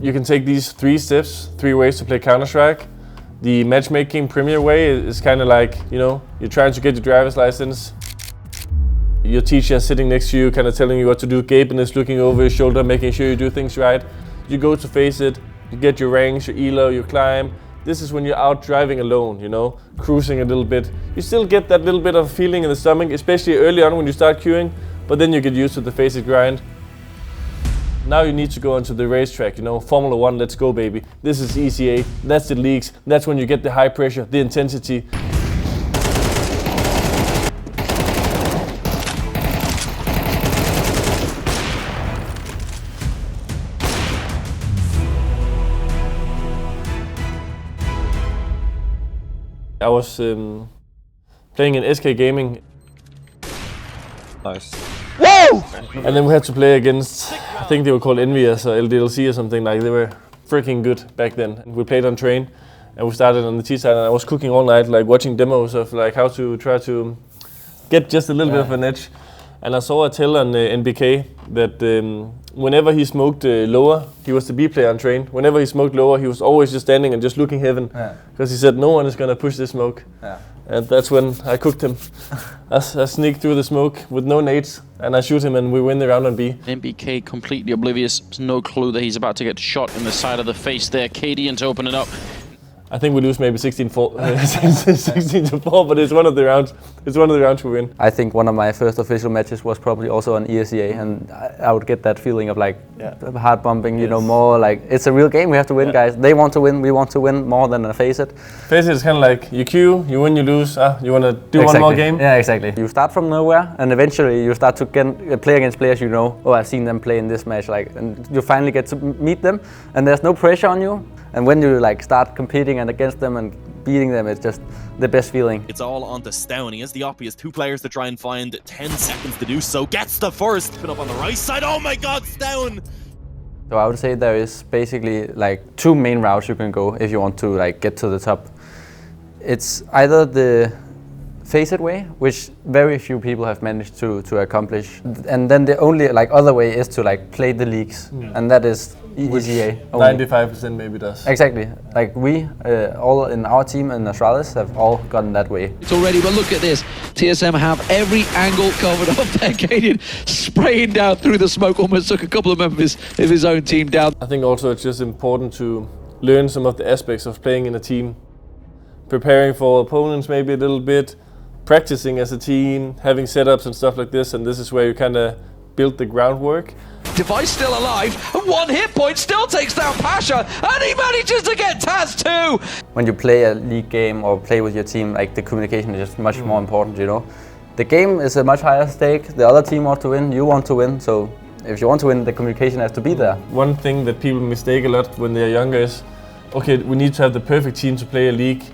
You can take these 3 steps, 3 ways to play Counter-Strike. The matchmaking premier way is kind of like, you know, you're trying to get your driver's license. Your teacher is sitting next to you, kind of telling you what to do. Gaben is looking over your shoulder, making sure you do things right. You go to face it, you get your ranks, your elo, you climb. This is when you're out driving alone, you know, cruising a little bit. You still get that little bit of feeling in the stomach, especially early on when you start queuing, but then you get used to the face it grind. Now you need to go onto the racetrack, you know, Formula 1, let's go baby. This is ESEA, that's the leagues, that's when you get the high pressure, the intensity. I was playing in SK Gaming. Nice. Whoa! And then we had to play against, I think they were called Envious or LDLC or something, like they were freaking good back then. We played on train and we started on the T-side and I was cooking all night, like watching demos of like how to try to get just a little bit of an edge. And I saw a tell on NBK that whenever he smoked lower, he was the B player on train. Whenever he smoked lower, he was always just standing and just looking heaven. Because he said no one is gonna push this smoke. And that's when I cooked him. I sneaked through the smoke with no nades and I shoot him and we win the round on B. NBK completely oblivious, no clue that he's about to get shot in the side of the face there. Cadian to open it up. I think we lose maybe 16-4, but it's one of the rounds. It's one of the rounds we win. I think one of my first official matches was probably also on ESEA, and I would get that feeling of like heart bumping, you know, more like it's a real game. We have to win, guys. They want to win. We want to win more than a face it. Face it is kind of like you queue, you win, you lose. You want to do one more game? Yeah, exactly. You start from nowhere, and eventually you start to play against players you know. Oh, I've seen them play in this match, like, and you finally get to meet them, and there's no pressure on you. And when you like start competing and against them and beating them, it's just the best feeling. It's all on to Stavn. He has the op. He has 2 players to try and find 10 seconds to do so. Gets the first. Been up on the right side. Oh my god, Stavn! So I would say there is basically like 2 main routes you can go if you want to like get to the top. It's either the face it way, which very few people have managed to accomplish, and then the only like other way is to like play the leagues, and that is ESEA. 95% maybe does. Exactly. Like we all in our team and Astralis have all gotten that way. It's already, but look at this. TSM have every angle covered up there. Cadian spraying down through the smoke, almost took a couple of members of his own team down. I think also it's just important to learn some of the aspects of playing in a team. Preparing for opponents maybe a little bit, practicing as a team, having setups and stuff like this, and this is where you kind of build the groundwork. Device still alive, and 1 hit point still takes down Pasha, and he manages to get Taz too! When you play a league game or play with your team, like the communication is just much more important, you know. The game is a much higher stake, the other team wants to win, you want to win, so if you want to win, the communication has to be there. One thing that people mistake a lot when they're younger is, okay, we need to have the perfect team to play a league.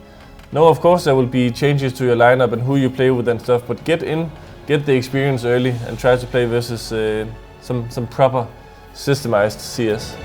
No, of course there will be changes to your lineup and who you play with and stuff, but get in, get the experience early and try to play versus some proper systemized CS.